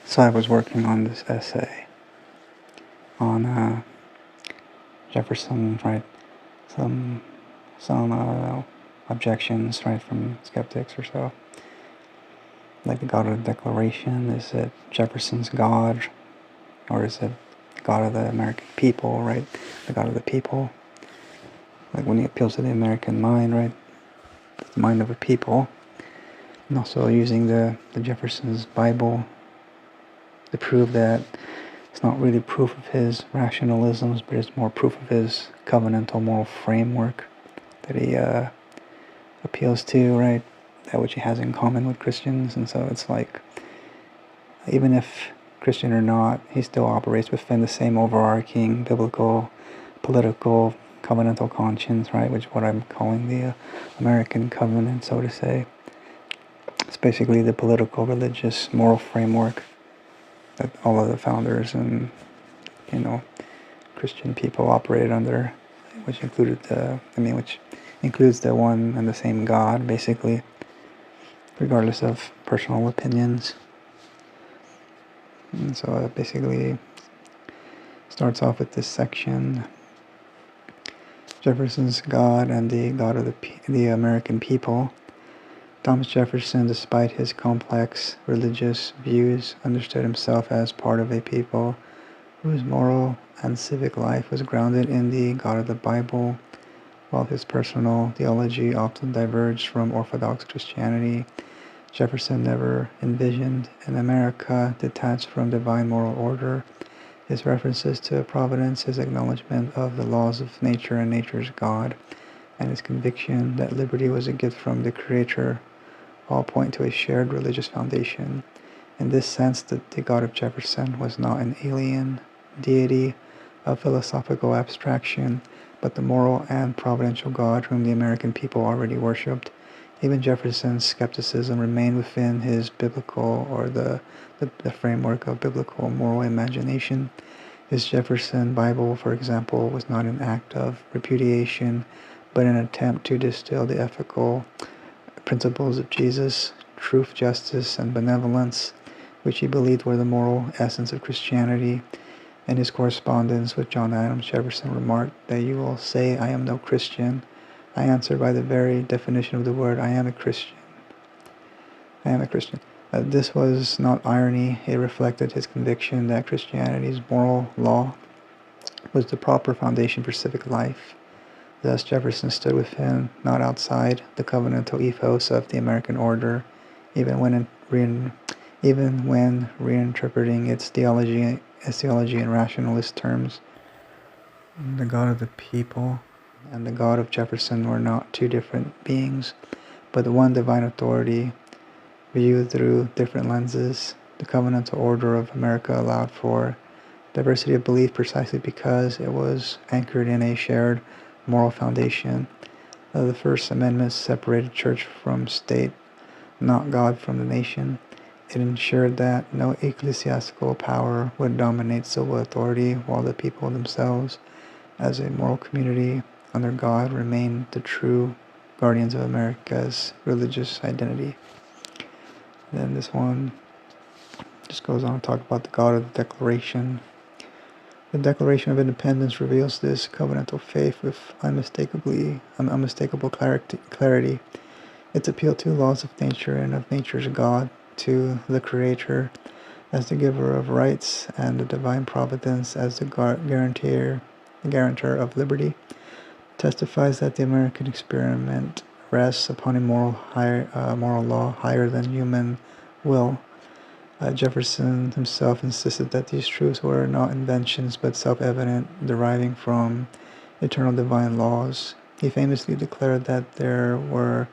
So I was working on this essay on Jefferson, right? Some objections, right, from skeptics or so. Like the God of the Declaration, is it Jefferson's God, or is it the God of the American people, right? The God of the people. Like when he appeals to the American mind, right? The mind of a people. And also using the Jefferson's Bible to prove that it's not really proof of his rationalisms, but it's more proof of his covenantal moral framework that he appeals to, right? That which he has in common with Christians. And so it's like, even if Christian or not, he still operates within the same overarching biblical, political, covenantal conscience, right? Which is what I'm calling the American covenant, so to say. It's basically the political, religious, moral framework that all of the founders and, Christian people operated under, which includes the one and the same God, basically, regardless of personal opinions. And so it basically starts off with this section: Jefferson's God and the God of the American people. Thomas Jefferson, despite his complex religious views, understood himself as part of a people whose moral and civic life was grounded in the God of the Bible. While his personal theology often diverged from Orthodox Christianity, Jefferson never envisioned an America detached from divine moral order. His references to providence, his acknowledgement of the laws of nature and nature's God, and his conviction that liberty was a gift from the Creator all point to a shared religious foundation. In this sense, the God of Jefferson was not an alien deity of philosophical abstraction, but the moral and providential God whom the American people already worshipped. Even Jefferson's skepticism remained within his biblical, or the framework of biblical moral imagination. His Jefferson Bible, for example, was not an act of repudiation, but an attempt to distill the ethical principles of Jesus, truth, justice, and benevolence, which he believed were the moral essence of Christianity. In his correspondence with John Adams, Jefferson remarked that "You will say I am no Christian. I answer by the very definition of the word, I am a Christian. I am a Christian." This was not irony. It reflected his conviction that Christianity's moral law was the proper foundation for civic life. Thus, Jefferson stood within, not outside, the covenantal ethos of the American order, even when reinterpreting its theology in rationalist terms. The God of the people and the God of Jefferson were not two different beings, but the one divine authority viewed through different lenses. The covenantal order of America allowed for diversity of belief precisely because it was anchored in a shared moral foundation. The First Amendment separated church from state, not God from the nation. It ensured that no ecclesiastical power would dominate civil authority, while the people themselves, as a moral community under God, remained the true guardians of America's religious identity. Then this one just goes on to talk about the God of the Declaration. The Declaration of Independence reveals this covenantal faith with unmistakable clarity. Its appeal to laws of nature and of nature's God, to the Creator as the giver of rights, and the divine providence as the guarantor of liberty, testifies that the American experiment rests upon a moral law higher than human will. Jefferson himself insisted that these truths were not inventions but self-evident, deriving from eternal divine laws. He famously declared that there were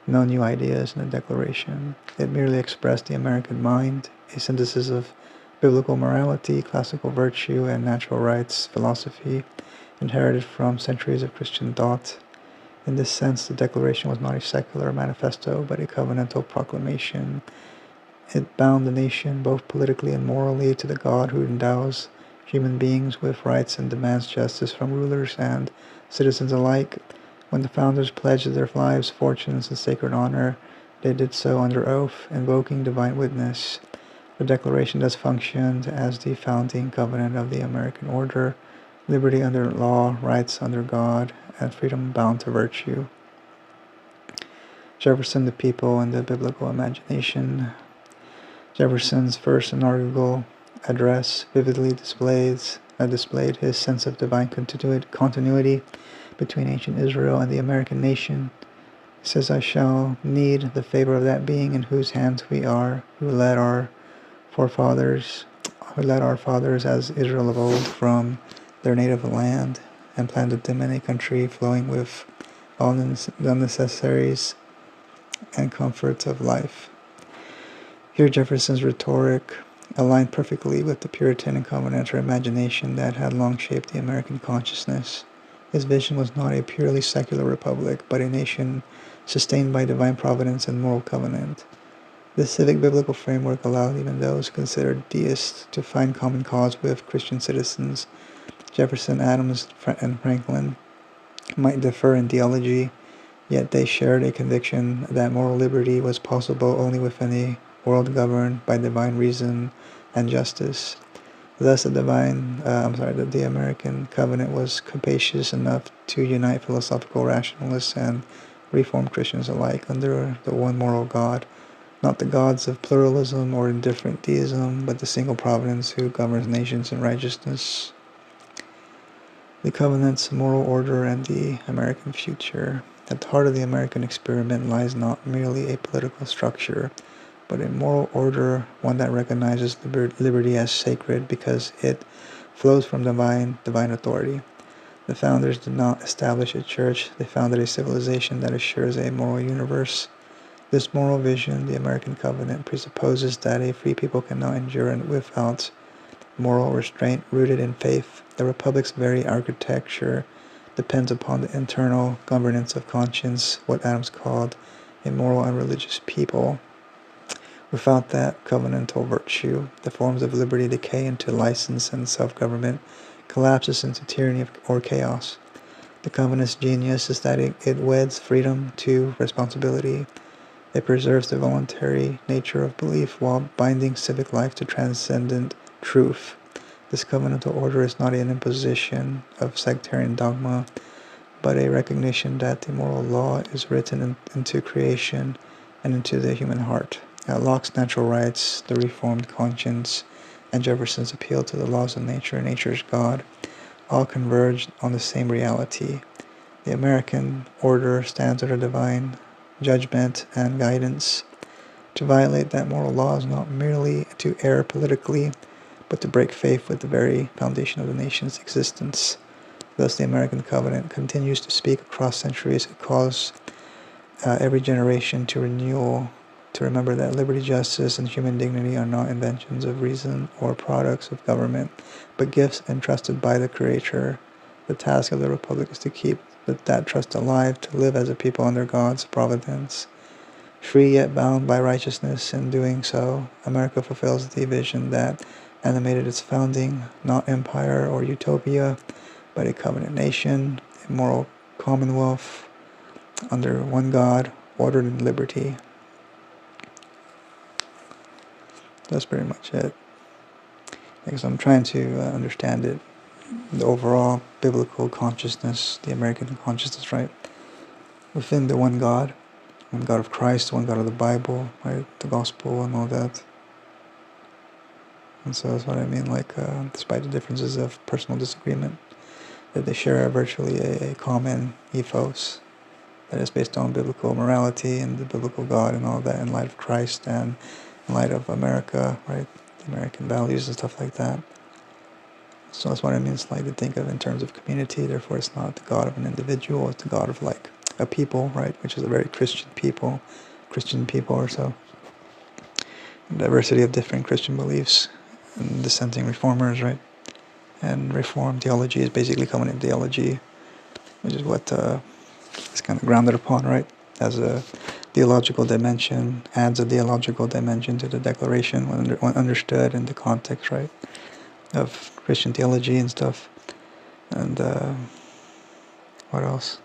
no new ideas in the Declaration. It merely expressed the American mind, a synthesis of biblical morality, classical virtue, and natural rights philosophy, inherited from centuries of Christian thought. In this sense, the Declaration was not a secular manifesto, but a covenantal proclamation. It bound the nation, both politically and morally, to the God who endows human beings with rights and demands justice from rulers and citizens alike. When the founders pledged their lives, fortunes, and sacred honor, they did so under oath, invoking divine witness. The Declaration thus functioned as the founding covenant of the American order: liberty under law, rights under God, and freedom bound to virtue. Jefferson, the people, and the biblical imagination. Jefferson's first inaugural address vividly displayed his sense of divine continuity between ancient Israel and the American nation. He says, "I shall need the favor of that being in whose hands we are, who led our fathers as Israel of old from their native land and planted them in a country flowing with all the necessaries and comforts of life." Here Jefferson's rhetoric aligned perfectly with the Puritan and Covenanter imagination that had long shaped the American consciousness. His vision was not a purely secular republic, but a nation sustained by divine providence and moral covenant. This civic biblical framework allowed even those considered deists to find common cause with Christian citizens. Jefferson, Adams, and Franklin might differ in theology, yet they shared a conviction that moral liberty was possible only within a world governed by divine reason and justice. Thus, the American covenant was capacious enough to unite philosophical rationalists and Reformed Christians alike under the one moral God, not the gods of pluralism or indifferent deism, but the single providence who governs nations in righteousness. The covenant's moral order and the American future. At the heart of the American experiment lies not merely a political structure, but a moral order, one that recognizes liberty as sacred because it flows from divine authority. The founders did not establish a church, they founded a civilization that assures a moral universe. This moral vision, the American covenant, presupposes that a free people cannot endure without moral restraint rooted in faith. The republic's very architecture depends upon the internal governance of conscience, what Adams called a moral and religious people. Without that covenantal virtue, the forms of liberty decay into license, and self-government collapses into tyranny or chaos. The covenant's genius is that it weds freedom to responsibility. It preserves the voluntary nature of belief while binding civic life to transcendent truth. This covenantal order is not an imposition of sectarian dogma, but a recognition that the moral law is written into creation and into the human heart. Locke's natural rights, the reformed conscience, and Jefferson's appeal to the laws of nature and nature's God all converged on the same reality. The American order stands under divine judgment and guidance. To violate that moral law is not merely to err politically, but to break faith with the very foundation of the nation's existence. Thus, the American covenant continues to speak across centuries. It calls every generation to renewal, to remember that liberty, justice, and human dignity are not inventions of reason or products of government, but gifts entrusted by the Creator. The task of the Republic is to keep that trust alive, to live as a people under God's providence, free yet bound by righteousness. In doing so, America fulfills the vision that animated its founding: not empire or utopia, but a covenant nation, a moral commonwealth under one God, ordered in liberty. That's pretty much it. Because I'm trying to understand it, the overall biblical consciousness, the American consciousness, right? Within the one God of Christ, one God of the Bible, right? The gospel and all that. And so that's what I mean, like, despite the differences of personal disagreement, that they share virtually a common ethos that is based on biblical morality and the biblical God and all that, in light of Christ and in light of America, right? The American values and stuff like that. So that's what I mean. It's like to think of in terms of community. Therefore, it's not the God of an individual. It's the God of like a people, right? Which is a very Christian people or so. Diversity of different Christian beliefs and dissenting reformers, right? And reformed theology is basically covenant theology, which is what it's kind of grounded upon, right? As a theological dimension, adds a theological dimension to the declaration when understood in the context, right, of Christian theology and stuff. And what else?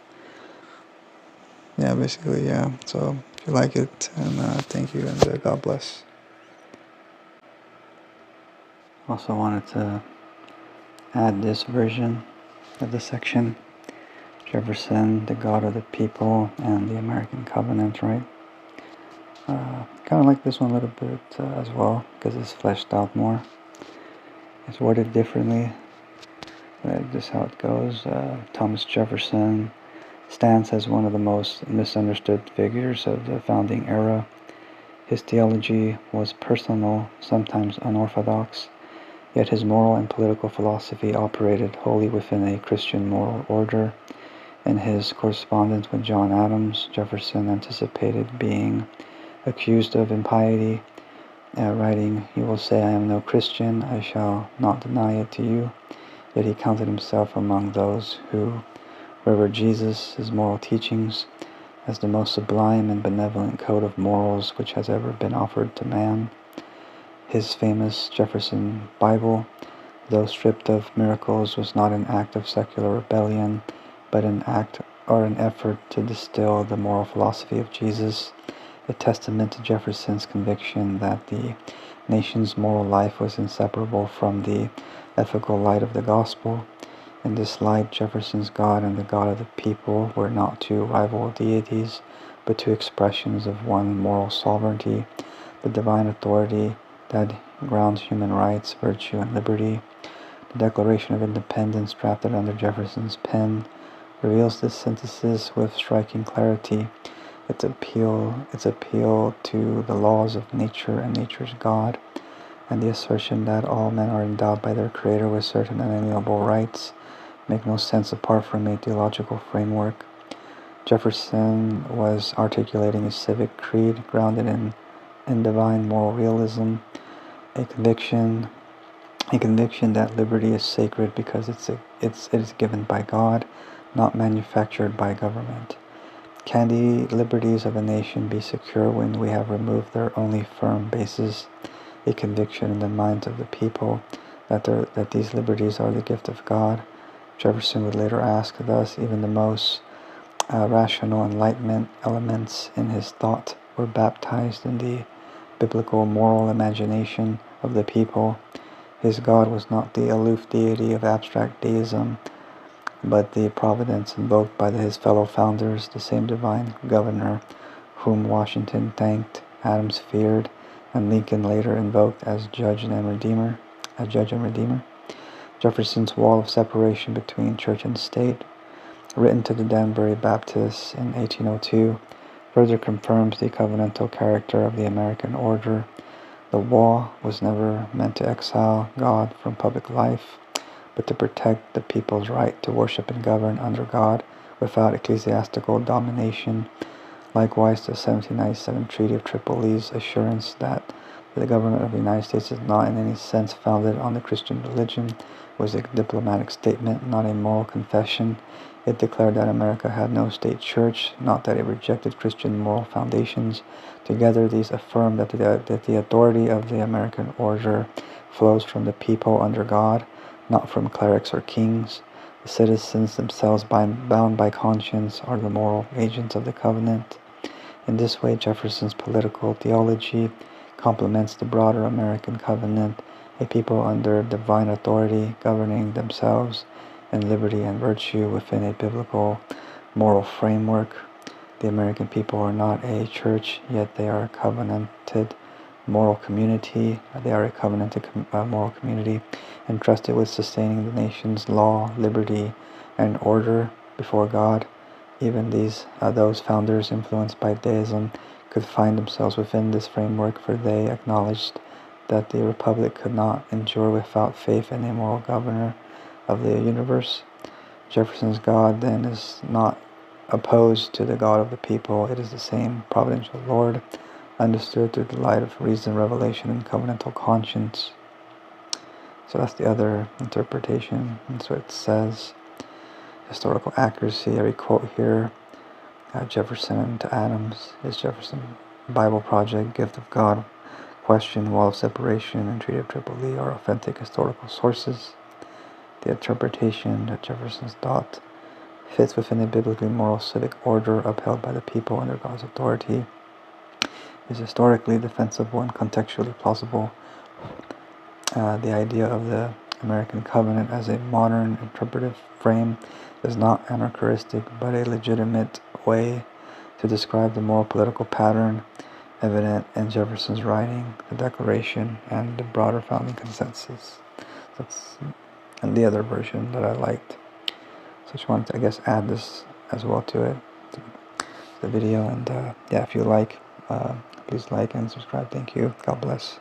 Yeah, basically, yeah. So if you like it, and thank you, and God bless. Also wanted to add this version of the section. Jefferson, the God of the people, and the American Covenant, right? Kind of like this one a little bit as well, because it's fleshed out more. It's worded differently. This is how it goes. Thomas Jefferson stands as one of the most misunderstood figures of the founding era. His theology was personal, sometimes unorthodox, yet his moral and political philosophy operated wholly within a Christian moral order. In his correspondence with John Adams, Jefferson anticipated being accused of impiety, writing, "You will say I am no Christian, I shall not deny it to you." Yet he counted himself among those who revered Jesus, his moral teachings, as the most sublime and benevolent code of morals which has ever been offered to man. His famous Jefferson Bible, though stripped of miracles, was not an act of secular rebellion, but an act or an effort to distill the moral philosophy of Jesus, a testament to Jefferson's conviction that the nation's moral life was inseparable from the ethical light of the gospel. In this light, Jefferson's God and the God of the people were not two rival deities, but two expressions of one moral sovereignty, the divine authority that grounds human rights, virtue, and liberty. The Declaration of Independence, drafted under Jefferson's pen, reveals this synthesis with striking clarity. Its appeal to the laws of nature and nature's God, and the assertion that all men are endowed by their Creator with certain unalienable rights, make no sense apart from a theological framework. Jefferson was articulating a civic creed grounded in divine moral realism, a conviction that liberty is sacred because it is given by God, not manufactured by government. Can the liberties of a nation be secure when we have removed their only firm basis, a conviction in the minds of the people that these liberties are the gift of God? Jefferson would later ask, thus, even the most rational Enlightenment elements in his thought were baptized in the biblical moral imagination of the people. His God was not the aloof deity of abstract deism, but the providence invoked by his fellow founders, the same divine governor whom Washington thanked, Adams feared, and Lincoln later invoked as judge and redeemer. Jefferson's wall of separation between church and state, written to the Danbury Baptists in 1802, further confirms the covenantal character of the American order. The wall was never meant to exile God from public life, but to protect the people's right to worship and govern under God without ecclesiastical domination. Likewise, the 1797 Treaty of Tripoli's assurance that the government of the United States is not in any sense founded on the Christian religion was a diplomatic statement, not a moral confession. It declared that America had no state church, not that it rejected Christian moral foundations. Together, these affirm that the authority of the American order flows from the people under God, not from clerics or kings. The citizens themselves, bound by conscience, are the moral agents of the covenant. In this way, Jefferson's political theology complements the broader American covenant, a people under divine authority, governing themselves in liberty and virtue within a biblical moral framework. The American people are not a church, yet they are a covenanted moral community. They are a covenanted moral community entrusted with sustaining the nation's law, liberty, and order before God. Even those founders influenced by deism could find themselves within this framework, for they acknowledged that the republic could not endure without faith in a moral governor of the universe. Jefferson's God, then, is not opposed to the God of the people. It is the same providential Lord, understood through the light of reason, revelation, and covenantal conscience. So that's the other interpretation. That's what it says. Historical accuracy, I quote here, Jefferson to Adams, is Jefferson Bible Project, Gift of God, Question, Wall of Separation, and Treaty of Tripoli are authentic historical sources. The interpretation that Jefferson's thought fits within a biblically moral civic order upheld by the people under God's authority, is historically defensible and contextually plausible, The idea of the American covenant as a modern interpretive frame is not anachronistic, but a legitimate way to describe the moral political pattern evident in Jefferson's writing, the Declaration, and the broader founding consensus. That's the other version that I liked. So I just wanted to, I guess, add this as well to it, to the video. And yeah, if you like, please like and subscribe. Thank you. God bless.